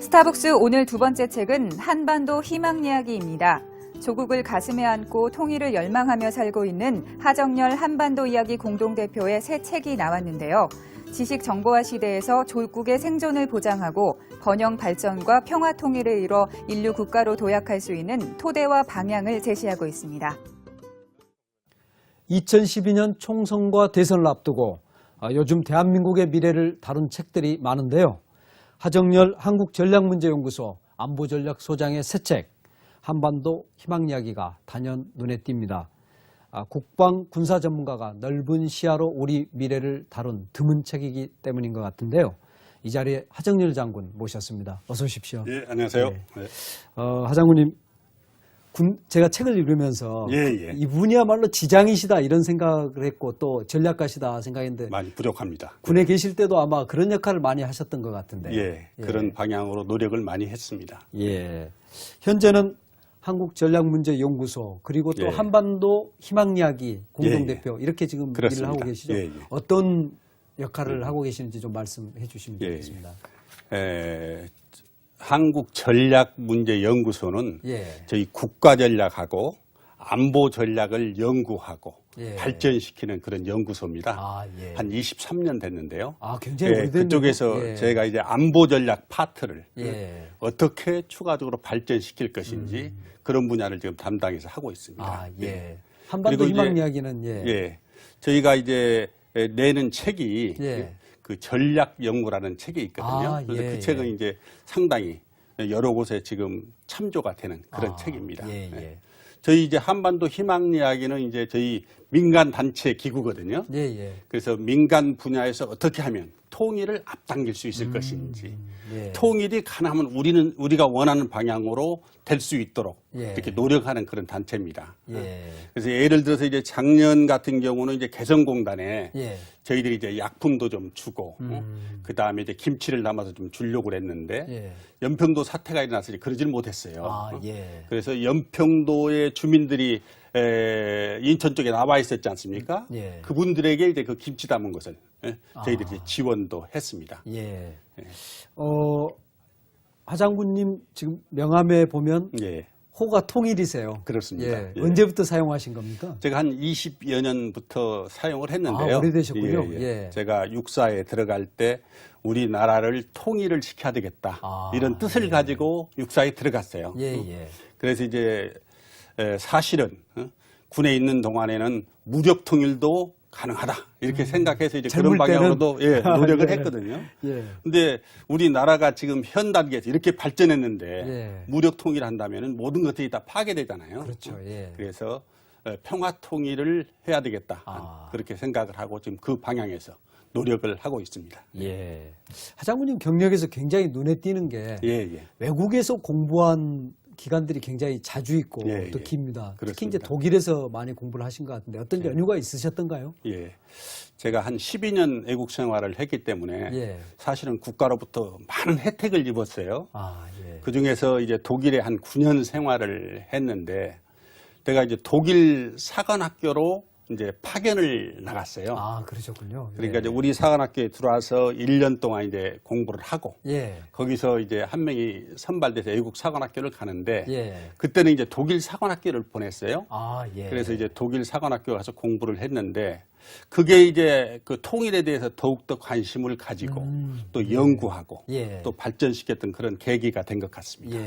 스타벅스 오늘 두 번째 책은 한반도 희망 이야기입니다. 조국을 가슴에 안고 통일을 열망하며 살고 있는 하정열 한반도 이야기 공동대표의 새 책이 나왔는데요. 지식 정보화 시대에서 조국의 생존을 보장하고 번영 발전과 평화 통일을 이뤄 인류 국가로 도약할 수 있는 토대와 방향을 제시하고 있습니다. 2012년 총선과 대선을 앞두고 요즘 대한민국의 미래를 다룬 책들이 많은데요. 하정열 한국전략문제연구소 안보전략소장의 새 책 한반도 희망이야기가 단연 눈에 띕니다. 국방 군사 전문가가 넓은 시야로 우리 미래를 다룬 드문 책이기 때문인 것 같은데요. 이 자리에 하정열 장군 모셨습니다. 어서 오십시오. 예, 안녕하세요. 네. 네. 하장군님, 제가 책을 읽으면서 이분이야말로 지장이시다 이런 생각을 했고 또 전략가시다 생각했는데 많이 부족합니다. 군에 계실 때도 아마 그런 역할을 많이 하셨던 것 같은데. 예, 그런 방향으로 노력을 많이 했습니다. 예. 현재는 한국전략문제연구소 그리고 또 한반도 희망이야기 공동대표 이렇게 지금 그렇습니다. 일을 하고 계시죠. 예, 예. 어떤 역할을 하고 계시는지 좀 말씀해 주시면 좋겠습니다. 한국전략문제연구소는 저희 국가전략하고 안보전략을 연구하고 발전시키는 그런 연구소입니다. 한 23년 됐는데요. 굉장히 오래됐네요. 그쪽에서 제가 이제 안보전략 파트를 어떻게 추가적으로 발전시킬 것인지 그런 분야를 지금 담당해서 하고 있습니다. 한반도 희망 이야기는 저희가 이제 내는 책이 그 전략 연구라는 책이 있거든요. 그래서 그 책은 이제 상당히 여러 곳에 지금 참조가 되는 그런 책입니다. 저희 이제 한반도 희망 이야기는 이제 저희 민간 단체 기구거든요. 그래서 민간 분야에서 어떻게 하면 통일을 앞당길 수 있을 것인지, 통일이 가능하면 우리가 원하는 방향으로 될 수 있도록 이렇게 노력하는 그런 단체입니다. 그래서 예를 들어서 이제 작년 같은 경우는 이제 개성공단에 저희들이 이제 약품도 좀 주고, 그 다음에 이제 김치를 담아서 좀 주려고 그랬는데, 연평도 사태가 일어나서 이제 그러질 못했어요. 그래서 연평도의 주민들이 인천 쪽에 나와 있었지 않습니까? 그분들에게 이제 그 김치 담은 것을 저희들이 이제 지원도 했습니다. 하장군님 지금 명함에 보면 호가 통일이세요. 그렇습니다. 언제부터 사용하신 겁니까? 제가 한 20여 년부터 사용을 했는데요. 오래되셨군요. 제가 육사에 들어갈 때 우리나라를 통일을 시켜야 되겠다. 이런 뜻을 가지고 육사에 들어갔어요. 그래서 이제 사실은 군에 있는 동안에는 무력 통일도 가능하다 이렇게 생각해서 이제 그런 방향으로도 노력을 했거든요. 근데 우리나라가 지금 현 단계에서 이렇게 발전했는데 무력 통일을 한다면은 모든 것들이 다 파괴되잖아요. 그렇죠. 그래서 평화 통일을 해야 되겠다 그렇게 생각을 하고 지금 그 방향에서 노력을 하고 있습니다. 하장군님 경력에서 굉장히 눈에 띄는 게 외국에서 공부한 기간들이 굉장히 자주 있고 또 깁니다. 특히 이제 독일에서 많이 공부를 하신 것 같은데 어떤 연유가 있으셨던가요? 제가 한 12년 외국 생활을 했기 때문에 사실은 국가로부터 많은 혜택을 입었어요. 그 중에서 이제 독일에 한 9년 생활을 했는데 제가 이제 독일 사관학교로 이제 파견을 나갔어요. 그러셨군요. 그러니까 이제 우리 사관학교에 들어와서 1년 동안 이제 공부를 하고 거기서 이제 한 명이 선발돼서 외국 사관학교를 가는데 그때는 이제 독일 사관학교를 보냈어요. 그래서 이제 독일 사관학교 가서 공부를 했는데 그게 이제 그 통일에 대해서 더욱더 관심을 가지고 또 연구하고 또 발전시켰던 그런 계기가 된 것 같습니다.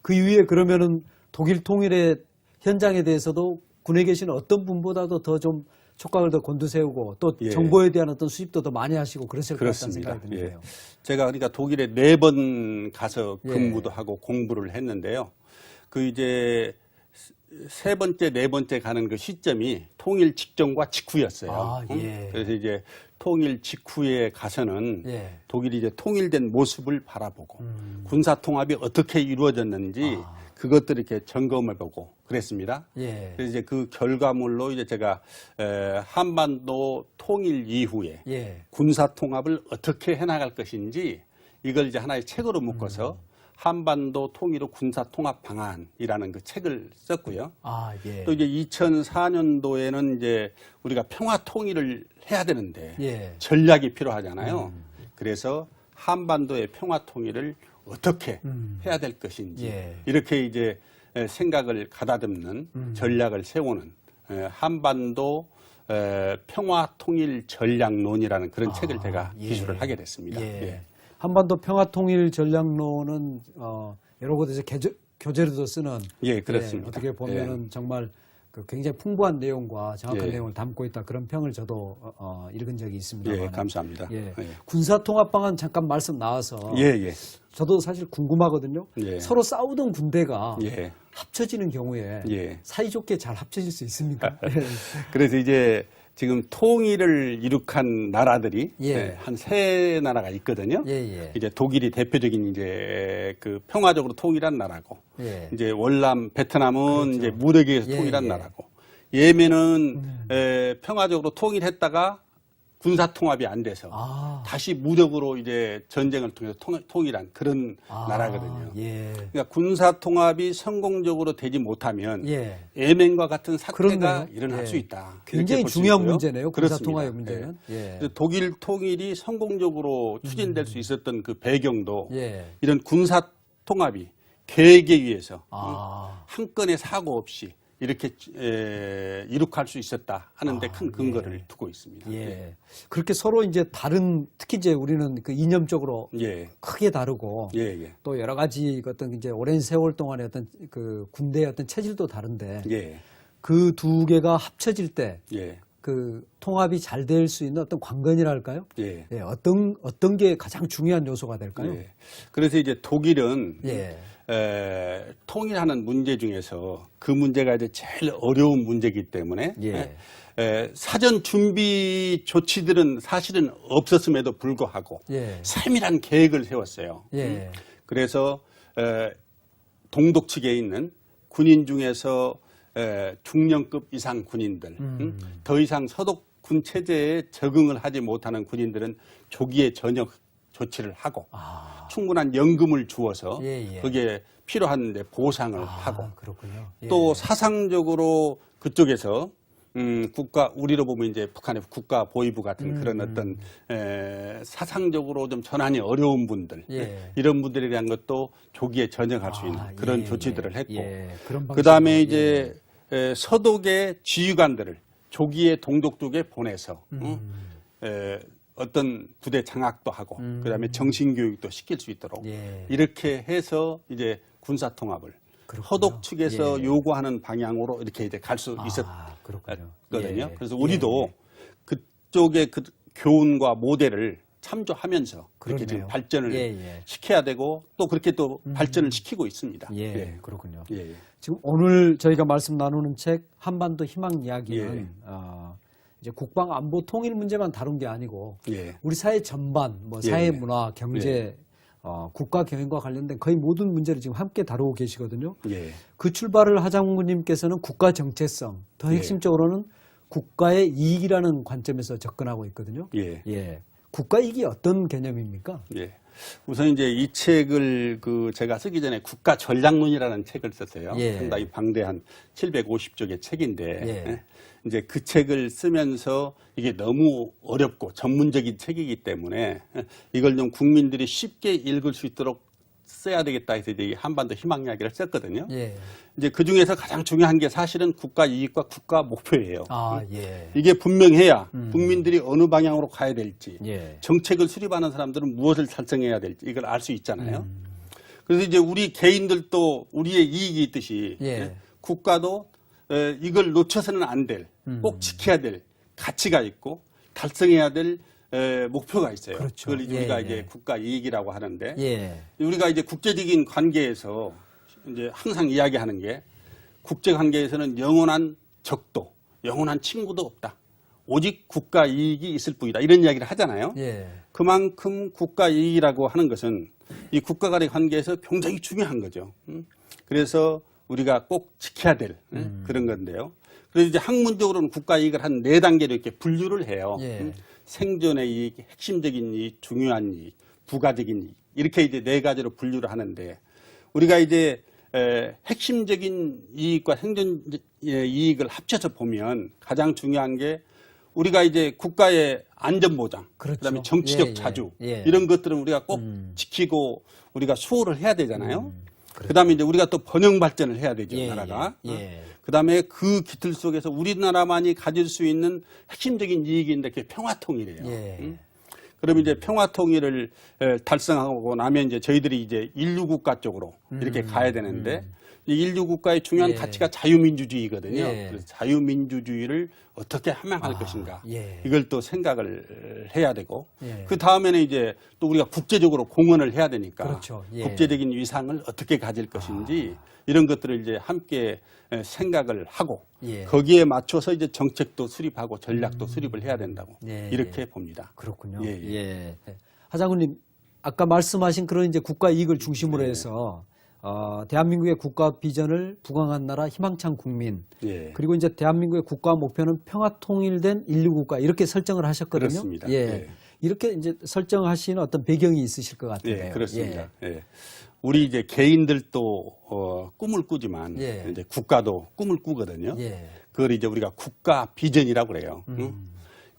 그 이후에 그러면은 독일 통일의 현장에 대해서도 군에 계시는 어떤 분보다도 더 좀 촉각을 더 곤두세우고 또 정보에 대한 어떤 수집도 더 많이 하시고 그러실 것 같다는 생각이 드는데요. 제가 그러니까 독일에 4번 가서 근무도 하고 공부를 했는데요. 그 이제 세 번째, 네 번째 가는 그 시점이 통일 직전과 직후였어요. 그래서 이제 통일 직후에 가서는 독일이 이제 통일된 모습을 바라보고 군사 통합이 어떻게 이루어졌는지 그것들을 이렇게 점검을 보고 그랬습니다. 그래서 이제 그 결과물로 이제 제가 한반도 통일 이후에 군사 통합을 어떻게 해나갈 것인지 이걸 이제 하나의 책으로 묶어서 한반도 통일 후 군사 통합 방안이라는 그 책을 썼고요. 또 이제 2004년도에는 이제 우리가 평화 통일을 해야 되는데 전략이 필요하잖아요. 그래서 한반도의 평화 통일을 어떻게 해야 될 것인지 이렇게 이제 생각을 가다듬는 전략을 세우는 한반도 평화 통일 전략론이라는 그런 책을 제가 기술을 하게 됐습니다. 한반도 평화 통일 전략론은 여러 곳에서 교재로도 쓰는 그렇습니다. 어떻게 보면은 정말 그 굉장히 풍부한 내용과 정확한 내용을 담고 있다 그런 평을 저도 읽은 적이 있습니다. 감사합니다. 군사통합방안 잠깐 말씀 나와서 저도 사실 궁금하거든요. 서로 싸우던 군대가 합쳐지는 경우에 사이좋게 잘 합쳐질 수 있습니까? 그래서 이제 지금 통일을 이룩한 나라들이 한 세 나라가 있거든요. 이제 독일이 대표적인 이제 그 평화적으로 통일한 나라고, 이제 월남 베트남은 이제 무력에 의해서 통일한 나라고, 예멘은 평화적으로 통일했다가 군사 통합이 안 돼서 다시 무력으로 이제 전쟁을 통해서 통일한 그런 나라거든요. 그러니까 군사 통합이 성공적으로 되지 못하면 예멘과 같은 사태가 일어날 수 있다. 굉장히 중요한 문제네요. 군사 통합의 문제는. 독일 통일이 성공적으로 추진될 수 있었던 그 배경도 이런 군사 통합이 계획에 의해서 한 건의 사고 없이 이렇게 이룩할 수 있었다 하는데 큰 근거를 두고 있습니다. 그렇게 서로 이제 다른, 특히 이제 우리는 그 이념적으로 크게 다르고 또 여러 가지 어떤 이제 오랜 세월 동안의 어떤 그 군대의 어떤 체질도 다른데 그 두 개가 합쳐질 때 그 통합이 잘 될 수 있는 어떤 관건이랄까요? 어떤 게 가장 중요한 요소가 될까요? 그래서 이제 독일은 통일하는 문제 중에서 그 문제가 이제 제일 어려운 문제이기 때문에 사전 준비 조치들은 사실은 없었음에도 불구하고 세밀한 계획을 세웠어요. 그래서 동독 측에 있는 군인 중에서 중령급 이상 군인들, 더 이상 서독군 체제에 적응을 하지 못하는 군인들은 조기에 전역 조치를 하고 충분한 연금을 주어서 거기에 필요한 보상을 하고 또 사상적으로 그쪽에서 우리로 보면 이제 북한의 국가 보위부 같은 그런 어떤 사상적으로 좀 전환이 어려운 분들 이런 분들에 대한 것도 조기에 전역할 수 있는 그런 조치들을 했고 그 다음에 이제 서독의 지휘관들을 조기에 동독 쪽에 보내서 어떤 부대 장악도 하고 그다음에 정신교육도 시킬 수 있도록 이렇게 해서 이제 군사통합을 허독 측에서 요구하는 방향으로 이렇게 이제 갈 수 있었거든요. 그래서 우리도 그쪽의 그 교훈과 모델을 참조하면서 그렇게 지금 발전을 시켜야 되고 또 그렇게 또 발전을 시키고 있습니다. 그렇군요. 지금 오늘 저희가 말씀 나누는 책 한반도 희망 이야기는 이제 국방 안보 통일 문제만 다룬 게 아니고 우리 사회 전반, 뭐 사회 문화, 경제, 국가 경영과 관련된 거의 모든 문제를 지금 함께 다루고 계시거든요. 그 출발을 하장군님께서는 국가 정체성, 더 핵심적으로는 국가의 이익이라는 관점에서 접근하고 있거든요. 국가 이익이 어떤 개념입니까? 우선 이제 이 책을 제가 쓰기 전에 국가 전략론이라는 책을 썼어요. 상당히 방대한 750쪽의 책인데 이제 그 책을 쓰면서 이게 너무 어렵고 전문적인 책이기 때문에 이걸 좀 국민들이 쉽게 읽을 수 있도록 써야 되겠다 해서 이제 한반도 희망 이야기를 썼거든요. 이제 그 중에서 가장 중요한 게 사실은 국가 이익과 국가 목표예요. 이게 분명해야 국민들이 어느 방향으로 가야 될지, 정책을 수립하는 사람들은 무엇을 달성해야 될지 이걸 알 수 있잖아요. 그래서 이제 우리 개인들도 우리의 이익이 있듯이 국가도 이걸 놓쳐서는 안 될, 꼭 지켜야 될 가치가 있고 달성해야 될 목표가 있어요. 그걸 우리가 이제 국가 이익이라고 하는데 우리가 이제 국제적인 관계에서 이제 항상 이야기하는 게 국제 관계에서는 영원한 적도, 영원한 친구도 없다. 오직 국가 이익이 있을 뿐이다. 이런 이야기를 하잖아요. 그만큼 국가 이익이라고 하는 것은 이 국가 간의 관계에서 굉장히 중요한 거죠. 그래서 우리가 꼭 지켜야 될 그런 건데요. 그래서 이제 학문적으로는 국가 이익을 한 4단계로 이렇게 분류를 해요. 생존의 이익, 핵심적인 이익, 중요한 이익, 부가적인 이익 이렇게 이제 4가지로 분류를 하는데 우리가 이제 핵심적인 이익과 생존 이익을 합쳐서 보면 가장 중요한 게 우리가 이제 국가의 안전보장, 그렇죠. 그다음에 정치적 예, 자주 예. 이런 것들은 우리가 꼭 지키고 우리가 수호를 해야 되잖아요. 그다음에 이제 우리가 또 번영 발전을 해야 되죠, 예, 나라가. 예. 그다음에 그 기틀 속에서 우리나라만이 가질 수 있는 핵심적인 이익인데 그게 평화통일이에요. 예. 그럼 이제 평화통일을 달성하고 나면 이제 저희들이 이제 인류국가 쪽으로 이렇게 가야 되는데 이 인류국가의 중요한 예. 가치가 자유민주주의거든요. 예. 그래서 자유민주주의를 어떻게 함양할 것인가 예. 이걸 또 생각을 해야 되고 예. 그 다음에는 이제 또 우리가 국제적으로 공헌을 해야 되니까 그렇죠. 예. 국제적인 위상을 어떻게 가질 것인지 이런 것들을 이제 함께 생각을 하고 예. 거기에 맞춰서 이제 정책도 수립하고 전략도 수립을 해야 된다고 예. 이렇게 봅니다. 그렇군요. 예, 예. 예. 하장군님, 아까 말씀하신 그런 이제 국가 이익을 중심으로 해서 대한민국의 국가 비전을 부강한 나라 희망찬 국민 예. 그리고 이제 대한민국의 국가 목표는 평화 통일된 인류 국가 이렇게 설정을 하셨거든요. 그렇습니다. 예. 예. 이렇게 이제 설정하시는 어떤 배경이 있으실 것 같은데요. 예, 그렇습니다. 예. 우리 이제 개인들도 꿈을 꾸지만 예. 이제 국가도 꿈을 꾸거든요. 예. 그걸 이제 우리가 국가 비전이라고 그래요.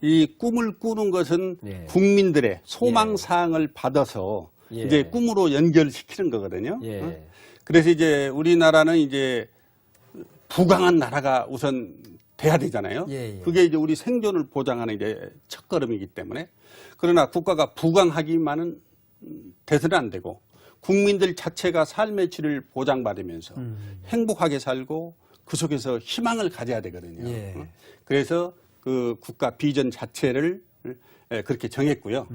이 꿈을 꾸는 것은 예. 국민들의 소망사항을 받아서 예. 이제 꿈으로 연결시키는 거거든요. 예. 그래서 이제 우리나라는 이제 부강한 나라가 우선 돼야 되잖아요. 예, 예. 그게 이제 우리 생존을 보장하는 이제 첫걸음이기 때문에 그러나 국가가 부강하기만은 돼서는 안 되고 국민들 자체가 삶의 질을 보장받으면서 행복하게 살고 그 속에서 희망을 가져야 되거든요. 예. 그래서 그 국가 비전 자체를 그렇게 정했고요.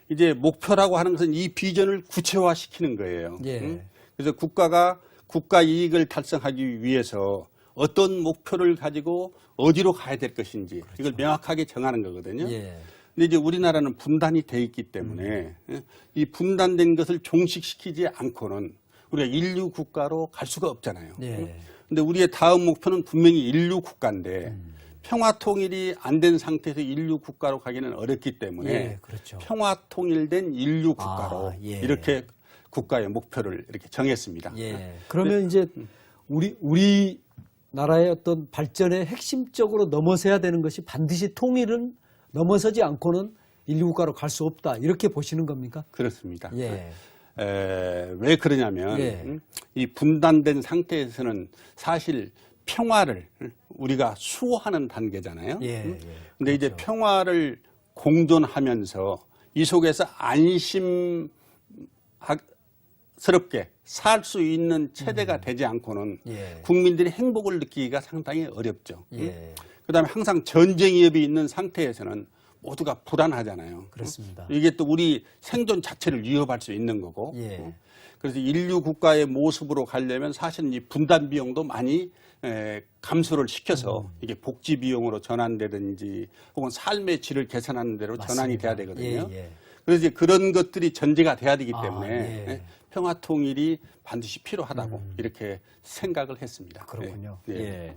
이제 목표라고 하는 것은 이 비전을 구체화시키는 거예요. 예. 그래서 국가가 국가 이익을 달성하기 위해서 어떤 목표를 가지고 어디로 가야 될 것인지 이걸 명확하게 정하는 거거든요. 예. 근데 이제 우리나라는 분단이 돼 있기 때문에 이 분단된 것을 종식시키지 않고는 우리가 인류 국가로 갈 수가 없잖아요. 예. 근데 우리의 다음 목표는 분명히 인류 국가인데 평화 통일이 안 된 상태에서 인류 국가로 가기는 어렵기 때문에 예, 그렇죠. 평화 통일된 인류 국가로 예. 이렇게 국가의 목표를 이렇게 정했습니다. 예. 그러면 이제 우리 나라의 어떤 발전의 핵심적으로 넘어서야 되는 것이 반드시 통일은 넘어서지 않고는 인류 국가로 갈 수 없다. 이렇게 보시는 겁니까? 그렇습니다. 예. 왜 그러냐면 예. 이 분단된 상태에서는 사실 평화를 우리가 수호하는 단계잖아요. 예. 예. 근데 이제 평화를 공존하면서 이 속에서 안심스럽게 살 수 있는 체제가 되지 않고는 예. 국민들이 행복을 느끼기가 상당히 어렵죠. 예. 그다음에 항상 전쟁 위협이 있는 상태에서는 모두가 불안하잖아요. 그렇습니다. 이게 또 우리 생존 자체를 위협할 수 있는 거고. 예. 그래서 인류 국가의 모습으로 가려면 사실은 이 분단 비용도 많이 감소를 시켜서 이게 복지 비용으로 전환되든지 혹은 삶의 질을 개선하는 대로 전환이 돼야 되거든요. 예, 예. 그래서 이제 그런 것들이 전제가 돼야 되기 아, 때문에 예. 평화 통일이 반드시 필요하다고 이렇게 생각을 했습니다. 그렇군요. 예. 예.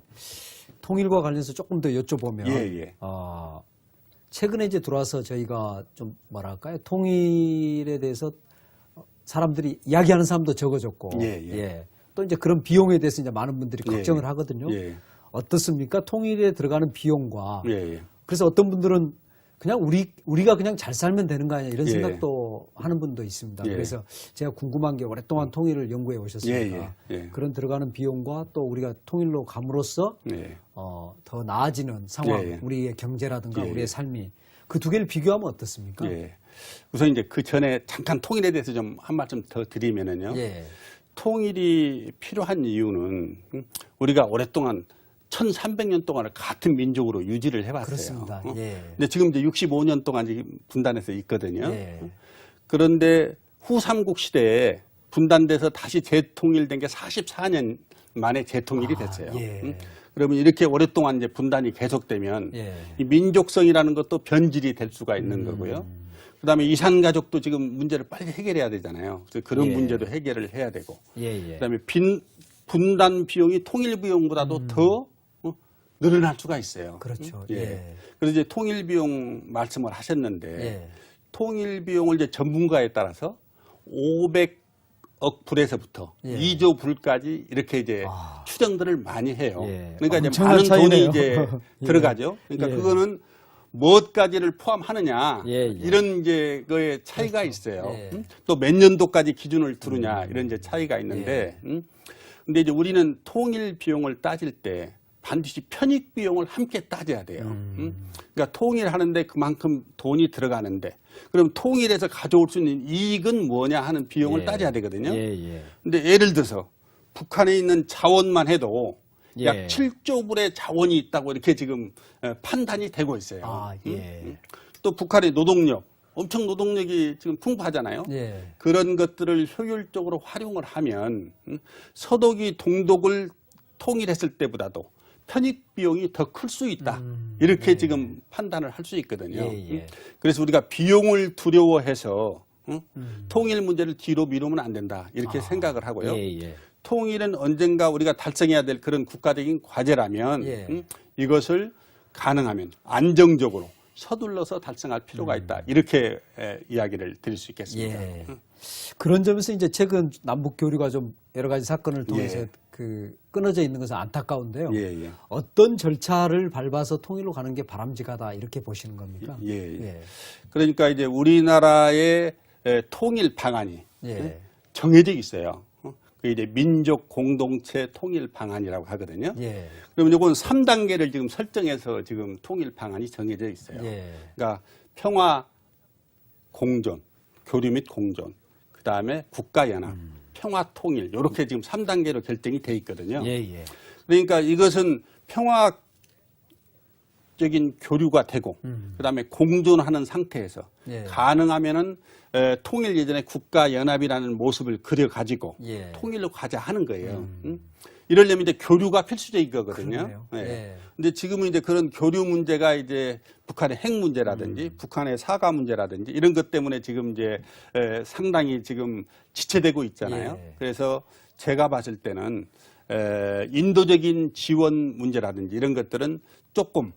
통일과 관련해서 조금 더 여쭤보면 예, 예. 최근에 이제 들어와서 저희가 좀 뭐랄까요? 통일에 대해서 사람들이 이야기하는 사람도 적어졌고 예, 예. 또 이제 그런 비용에 대해서 이제 많은 분들이 예, 걱정을 예. 하거든요. 예. 어떻습니까? 통일에 들어가는 비용과 예, 예. 그래서 어떤 분들은 그냥 우리가 그냥 잘 살면 되는 거 아니야 이런 예. 생각도 하는 분도 있습니다. 예. 그래서 제가 궁금한 게 오랫동안 통일을 연구해 오셨으니까 예, 예. 예. 그런 들어가는 비용과 또 우리가 통일로 감으로써 예. 더 나아지는 상황, 예, 예. 우리의 경제라든가 예. 우리의 삶이 그 두 개를 비교하면 어떻습니까? 예. 우선 이제 그 전에 잠깐 통일에 대해서 좀 한 말씀 더 드리면은요. 예. 통일이 필요한 이유는 우리가 오랫동안 1300년 동안을 같은 민족으로 유지를 해왔어요. 그렇습니다. 예. 근데 지금 이제 65년 동안 지금 분단해서 있거든요. 예. 그런데 후삼국 시대에 분단돼서 다시 재통일된 게 44년 만에 재통일이 됐어요. 예. 그러면 이렇게 오랫동안 이제 분단이 계속되면 예. 이 민족성이라는 것도 변질이 될 수가 있는 거고요. 그다음에 이산가족도 지금 문제를 빨리 해결해야 되잖아요. 그래서 그런 예. 문제도 해결을 해야 되고. 예. 그다음에 분단 비용이 통일 비용보다도 더 늘어날 수가 있어요. 그렇죠. 예. 예. 그래서 이제 통일 비용 말씀을 하셨는데 예. 통일 비용을 이제 전문가에 따라서 500억 불에서부터 예. 2조 불까지 이렇게 이제 추정들을 많이 해요. 예. 그러니까 이제 엄청난 많은 돈이 차이네요. 이제 예. 들어가죠. 그러니까 예. 그거는 무엇까지를 포함하냐 예, 예. 이런 이제 거에 차이가 그렇죠. 있어요. 예. 또 몇 년도까지 기준을 두느냐 이런 이제 차이가 있는데, 근데 이제 우리는 통일 비용을 따질 때 반드시 편익 비용을 함께 따져야 돼요. 그러니까 통일하는데 그만큼 돈이 들어가는데, 그럼 통일해서 가져올 수 있는 이익은 뭐냐 하는 비용을 예. 따져야 되거든요. 예, 예. 근데 예를 들어서 북한에 있는 자원만 해도 예. 약 7조 불의 자원이 있다고 이렇게 지금 판단이 되고 있어요. 아, 예. 또 북한의 노동력, 엄청 노동력이 지금 풍부하잖아요. 예. 그런 것들을 효율적으로 활용을 하면 서독이 동독을 통일했을 때보다도 편익 비용이 더 클 수 있다. 이렇게 지금 판단을 할 수 있거든요. 예, 예. 그래서 우리가 비용을 두려워해서 통일 문제를 뒤로 미루면 안 된다. 이렇게 생각을 하고요. 예, 예. 통일은 언젠가 우리가 달성해야 될 그런 국가적인 과제라면 예. 이것을 가능하면 안정적으로 서둘러서 달성할 필요가 있다. 이렇게 이야기를 드릴 수 있겠습니다. 예. 그런 점에서 이제 최근 남북 교류가 좀 여러 가지 사건을 통해서 예. 그 끊어져 있는 것은 안타까운데요. 예, 예. 어떤 절차를 밟아서 통일로 가는 게 바람직하다 이렇게 보시는 겁니까? 예. 그러니까 이제 우리나라의 통일 방안이 예. 정해져 있어요. 그게 이제 민족 공동체 통일 방안이라고 하거든요. 예. 그러면 이건 3단계를 지금 설정해서 지금 통일 방안이 정해져 있어요. 예. 그러니까 평화 공존, 교류 및 공존, 그 다음에 국가연합, 평화 통일, 이렇게 지금 3단계로 결정이 돼 있거든요. 예, 예. 그러니까 이것은 평화적인 교류가 되고, 그 다음에 공존하는 상태에서 예. 가능하면은 통일 예전에 국가연합이라는 모습을 그려가지고 예. 통일로 가자 하는 거예요. 이러려면 이제 교류가 필수적인 거거든요. 그러네요. 예. 근데 지금은 이제 그런 교류 문제가 이제 북한의 핵 문제라든지 북한의 사과 문제라든지 이런 것 때문에 지금 이제 상당히 지금 지체되고 있잖아요. 예. 그래서 제가 봤을 때는 인도적인 지원 문제라든지 이런 것들은 조금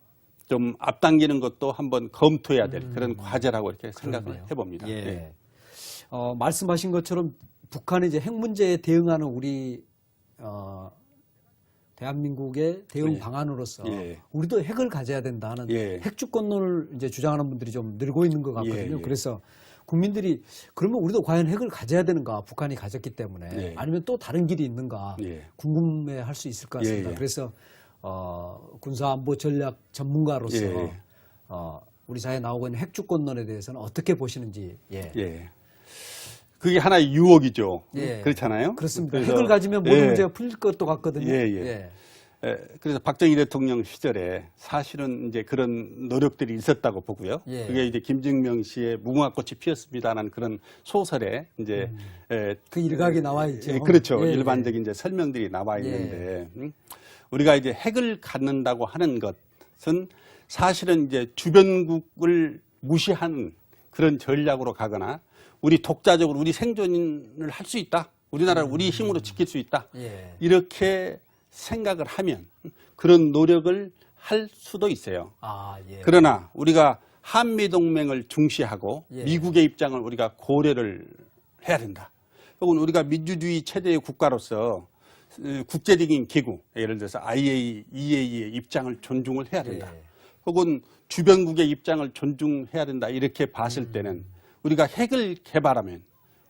좀 앞당기는 것도 한번 검토해야 될 그런 과제라고 이렇게 생각을 그러네요. 해봅니다. 예. 예. 말씀하신 것처럼 북한이 이제 핵 문제에 대응하는 우리 대한민국의 대응 예. 방안으로서 예. 우리도 핵을 가져야 된다는 예. 핵 주권론을 이제 주장하는 분들이 좀 늘고 있는 것 같거든요. 예. 그래서 국민들이 그러면 우리도 과연 핵을 가져야 되는가? 북한이 가졌기 때문에 예. 아니면 또 다른 길이 있는가? 예. 궁금해할 수 있을 것 같습니다. 예. 그래서 군사안보 전략 전문가로서 예. 우리 사회에 나오고 있는 핵 주권론에 대해서는 어떻게 보시는지. 예. 예. 그게 하나의 유혹이죠. 예. 그렇잖아요. 그렇습니다. 그래서, 핵을 가지면 모든 예. 문제가 풀릴 것도 같거든요. 예. 그래서 박정희 대통령 시절에 사실은 이제 그런 노력들이 있었다고 보고요. 예. 그게 이제 김증명 씨의 무궁화꽃이 피었습니다라는 그런 소설에 이제 그 일각이 나와 있죠. 그렇죠. 예, 일반적인 이제 설명들이 나와 있는데 우리가 이제 핵을 갖는다고 하는 것은 사실은 이제 주변국을 무시하는 그런 전략으로 가거나 우리 독자적으로 우리 생존을 할 수 있다. 우리나라를 우리 힘으로 지킬 수 있다. 예. 이렇게 생각을 하면 그런 노력을 할 수도 있어요. 아, 예. 그러나 우리가 한미동맹을 중시하고 예. 미국의 입장을 우리가 고려를 해야 된다. 혹은 우리가 민주주의 최대의 국가로서 국제적인 기구, 예를 들어서 IAEA의 입장을 존중을 해야 된다. 예. 혹은 주변국의 입장을 존중해야 된다. 이렇게 봤을 때는 우리가 핵을 개발하면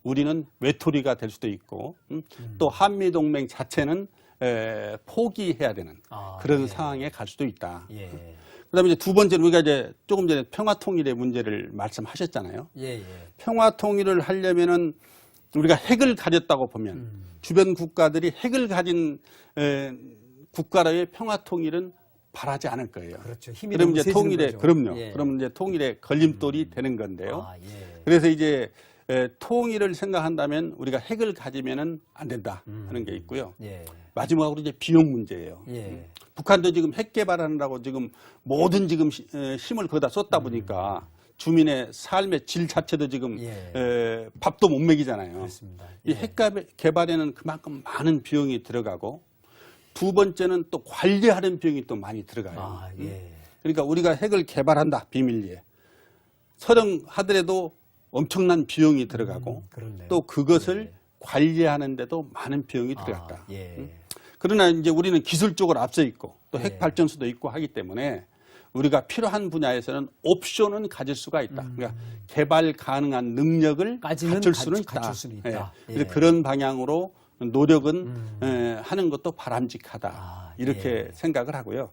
우리는 외톨이가 될 수도 있고 또 한미동맹 자체는 포기해야 되는 그런 예. 상황에 갈 수도 있다. 예. 그다음에 이제 두 번째는 우리가 이제 조금 전에 평화 통일의 문제를 말씀하셨잖아요. 예. 평화 통일을 하려면은 우리가 핵을 가졌다고 보면 주변 국가들이 핵을 가진 국가라의 평화 통일은 바라지 않을 거예요. 그렇죠. 힘이 그럼 너무 이제 세지는 통일에 거죠. 그럼요. 예. 그럼 이제 통일의 걸림돌이 되는 건데요. 아, 예. 그래서 이제 통일을 생각한다면 우리가 핵을 가지면은 안 된다 하는 게 있고요. 예. 마지막으로 이제 비용 문제예요. 예. 북한도 지금 핵 개발하느라고 지금 모든 지금 힘을 거기다 쏟다 보니까 주민의 삶의 질 자체도 지금 예. 밥도 못 먹이잖아요. 그렇습니다. 이 예. 핵 개발에는 그만큼 많은 비용이 들어가고 두 번째는 또 관리하는 비용이 또 많이 들어가요. 아, 예. 그러니까 우리가 핵을 개발한다 비밀리에 서령하더라도 엄청난 비용이 들어가고 그렇네요. 또 그것을 관리하는데도 많은 비용이 들어갔다. 아, 예. 그러나 이제 우리는 기술적으로 앞서 있고 또 예. 핵 발전소도 있고 하기 때문에 우리가 필요한 분야에서는 옵션은 가질 수가 있다. 그러니까 개발 가능한 능력을 갖출 수는 있다. 예. 그래서 그런 방향으로 노력은 하는 것도 바람직하다. 이렇게 생각을 하고요.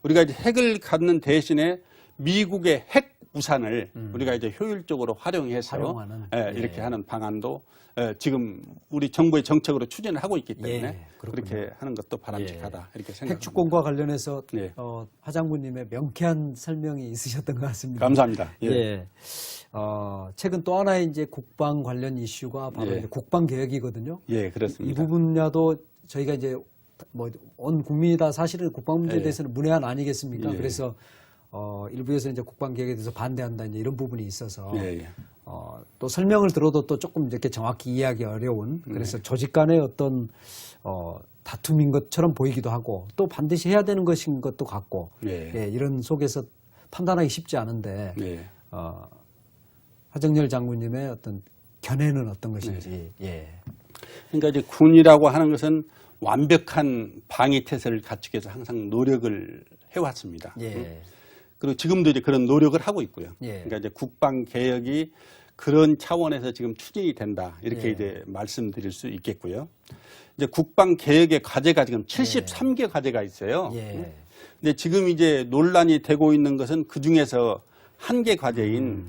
우리가 이제 핵을 갖는 대신에 미국의 핵 우산을 우리가 이제 효율적으로 활용해서 이렇게 하는 방안도 지금 우리 정부의 정책으로 추진을 하고 있기 때문에 그렇게 하는 것도 바람직하다. 이렇게 생각합니다. 핵 주권과 관련해서 하 장군님의 명쾌한 설명이 있으셨던 것 같습니다. 감사합니다. 최근 또 하나의 이제 국방 관련 이슈가 바로 이제 국방 개혁이거든요. 예, 그렇습니다. 이 부분야도 저희가 이제 뭐 온 국민이 다 사실은 국방 문제에 대해서는 문외한 아니겠습니까? 그래서 일부에서 이제 국방 개혁에 대해서 반대한다 이제 이런 부분이 있어서 또 설명을 들어도 또 조금 이렇게 정확히 이해하기 어려운 그래서 조직 간의 어떤 다툼인 것처럼 보이기도 하고 또 반드시 해야 되는 것인 것도 같고 이런 속에서 판단하기 쉽지 않은데 하정열 장군님의 어떤 견해는 어떤 것인지. 그러니까 이제 군이라고 하는 것은 완벽한 방위 태세를 갖추기 위해서 항상 노력을 해왔습니다. 그리고 지금도 이제 그런 노력을 하고 있고요. 그러니까 이제 국방 개혁이 그런 차원에서 지금 추진이 된다. 이렇게 이제 말씀드릴 수 있겠고요. 이제 국방 개혁의 과제가 지금 73개 과제가 있어요. 근데 지금 이제 논란이 되고 있는 것은 그 중에서 한 개 과제인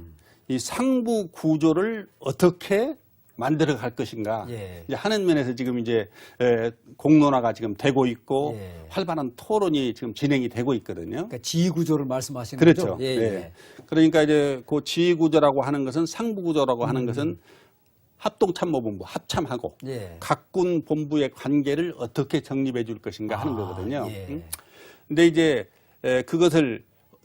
이 상부 구조를 어떻게 만들어 갈 것인가 이제 하는 면에서 지금 이제 공론화가 지금 되고 있고 활발한 토론이 지금 진행이 되고 있거든요. 그러니까 지휘 구조를 말씀하시는 거죠. 거죠? 그러니까 이제 그 지휘 구조라고 하는 것은 상부 구조라고 하는 것은 합동참모본부 합참하고 각 군 본부의 관계를 어떻게 정립해 줄 것인가 하는 거거든요. 근데 이제 그것을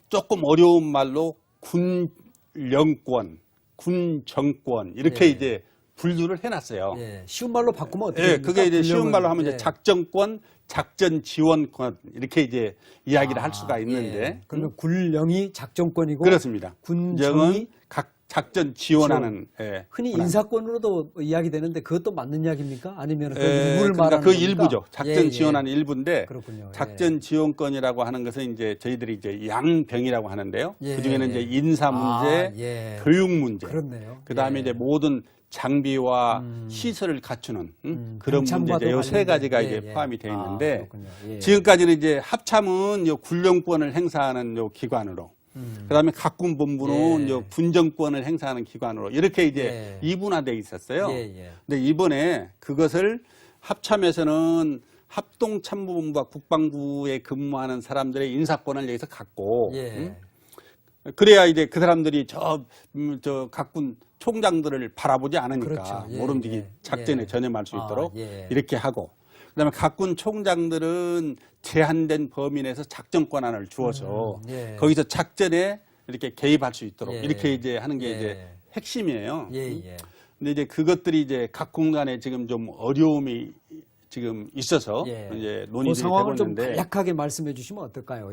조금 어려운 말로 군령권, 군정권 이렇게 이제 분류를 해놨어요. 쉬운 말로 바꾸면 어떻게 됩니까? 그게 이제 쉬운 말로 하면 이제 작전권, 작전 지원권 이렇게 이제 이야기를 할 수가 있는데. 그러면 군령이 작전권이고 그렇습니다. 군정이 각 작전 지원하는. 흔히 인사권으로도 이야기되는데 그것도 맞는 이야기입니까? 아니면 그 일부를 그러니까 말하는 그 겁니까? 일부죠. 작전 지원하는 일부인데. 그렇군요. 작전 지원권이라고 하는 것은 이제 저희들이 이제 양병이라고 하는데요. 그 중에는 이제 인사 문제, 교육 문제. 그렇네요. 그다음에 이제 모든 장비와 시설을 갖추는 그런 문제, 이 세 가지가 이제 포함이 되어 있는데 지금까지는 이제 합참은 요 군령권을 행사하는 요 기관으로, 그다음에 각군 본부는 요 군정권을 행사하는 기관으로 이렇게 이제 이분화되어 있었어요. 근데 이번에 그것을 합참에서는 합동참모본부와 국방부에 근무하는 사람들의 인사권을 여기서 갖고 그래야 이제 그 사람들이 저 각군 총장들을 바라보지 않으니까 모름지기 작전에 전념할 수 있도록 이렇게 하고, 그다음에 각군 총장들은 제한된 범위 내에서 작전 권한을 주어서 거기서 작전에 이렇게 개입할 수 있도록 이렇게 이제 하는 게 이제 핵심이에요. 근데 이제 그것들이 이제 각 군간에 지금 좀 어려움이 지금 있어서 이제 논의들이 그 상황을 되고 좀 있는데 간략하게 말씀해 주시면 어떨까요?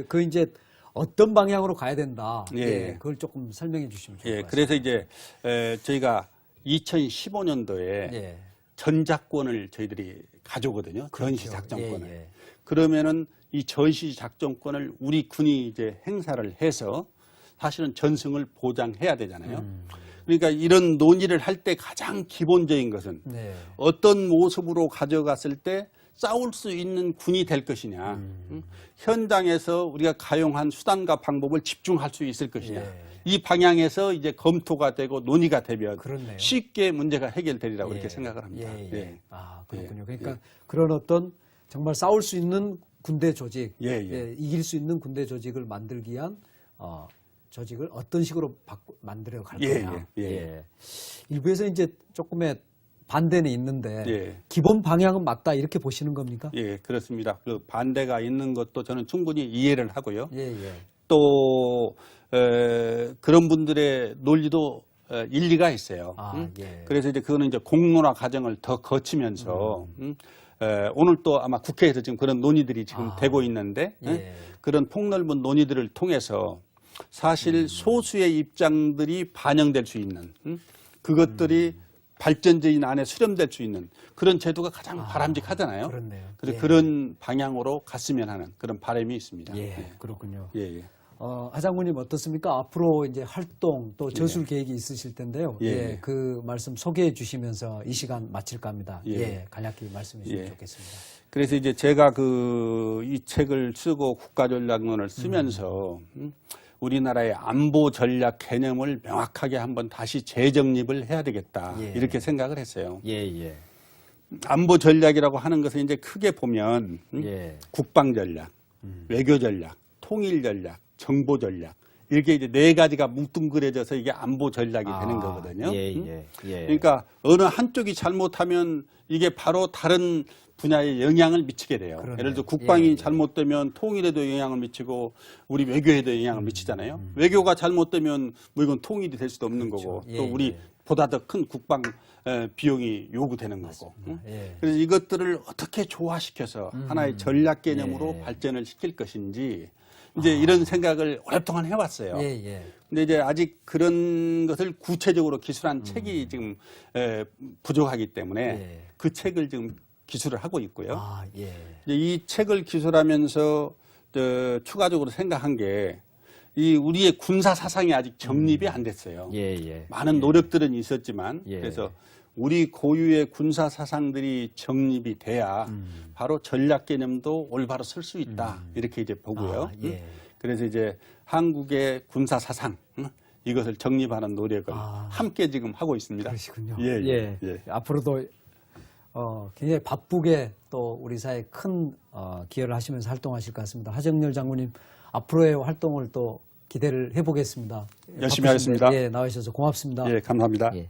그 이제 어떤 방향으로 가야 된다. 그걸 조금 설명해 주시면 좋을 것 같습니다. 그래서 이제 저희가 2015년도에 전작권을 저희들이 가져오거든요. 전시 작전권을. 그러면은 이 전시 작전권을 우리 군이 이제 행사를 해서 사실은 전승을 보장해야 되잖아요. 그러니까 이런 논의를 할 때 가장 기본적인 것은 어떤 모습으로 가져갔을 때 싸울 수 있는 군이 될 것이냐, 현장에서 우리가 가용한 수단과 방법을 집중할 수 있을 것이냐, 이 방향에서 이제 검토가 되고 논의가 되면 쉽게 문제가 해결되리라고 이렇게 생각을 합니다. 그렇군요. 그러니까 그런 어떤 정말 싸울 수 있는 군대 조직, 이길 수 있는 군대 조직을 만들기 위한 조직을 어떤 식으로 만들어 갈 거냐. 일부에서 이제 조금의 반대는 있는데 기본 방향은 맞다 이렇게 보시는 겁니까? 그렇습니다. 그 반대가 있는 것도 저는 충분히 이해를 하고요. 또 그런 분들의 논리도 일리가 있어요. 그래서 이제 그거는 이제 공론화 과정을 더 거치면서 오늘 또 아마 국회에서 지금 그런 논의들이 지금 되고 있는데 그런 폭넓은 논의들을 통해서 사실 소수의 입장들이 반영될 수 있는 그것들이 발전제인 안에 수렴될 수 있는 그런 제도가 가장 바람직하잖아요. 그렇네요. 그래서 예. 그런 방향으로 갔으면 하는 그런 바람이 있습니다. 예, 네. 그렇군요. 예, 예. 하장군님 어떻습니까? 앞으로 이제 활동 또 저술 계획이 있으실 텐데요. 예. 예, 그 말씀 소개해 주시면서 이 시간 마칠까 합니다. 예. 예, 간략히 말씀해 주시면 예. 좋겠습니다. 그래서 이제 제가 이 책을 쓰고 국가전략론을 쓰면서 우리나라의 안보 전략 개념을 명확하게 한번 다시 재정립을 해야 되겠다. 예. 이렇게 생각을 했어요. 예, 예. 안보 전략이라고 하는 것은 이제 크게 보면 예. 국방 전략, 외교 전략, 통일 전략, 정보 전략 이렇게 이제 네 가지가 뭉뚱그려져서 이게 안보 전략이 되는 거거든요. 예, 예, 예. 그러니까 어느 한쪽이 잘못하면 이게 바로 다른 분야에 영향을 미치게 돼요. 그러네요. 예를 들어 국방이 예, 예. 잘못되면 통일에도 영향을 미치고 우리 외교에도 영향을 미치잖아요. 외교가 잘못되면 뭐 이건 통일이 될 수도 없는 그렇죠. 거고 예, 또 우리 예. 보다 더 큰 국방 비용이 요구되는 거고. 예. 그래서 이것들을 어떻게 조화시켜서 하나의 전략 개념으로 예. 발전을 시킬 것인지 이제 이런 생각을 오랫동안 해왔어요. 예, 예. 근데 이제 아직 그런 것을 구체적으로 기술한 책이 지금 부족하기 때문에 예. 그 책을 지금 기술을 하고 있고요. 아, 예. 이제 이 책을 기술하면서 추가적으로 생각한 게 이 우리의 군사 사상이 아직 정립이 안 됐어요. 예, 예. 많은 노력들은 있었지만 예. 그래서 우리 고유의 군사 사상들이 정립이 돼야 바로 전략 개념도 올바로 쓸 수 있다. 이렇게 이제 보고요. 아, 예. 그래서 이제 한국의 군사 사상 이것을 정립하는 노력을 함께 지금 하고 있습니다. 그러시군요. 예, 예, 예. 앞으로도 굉장히 바쁘게 또 우리 사회에 큰 기여를 하시면서 활동하실 것 같습니다. 하정열 장군님 앞으로의 활동을 또 기대를 해보겠습니다. 열심히 바쁘신데, 하겠습니다. 예, 나와주셔서 고맙습니다. 예, 감사합니다. 예.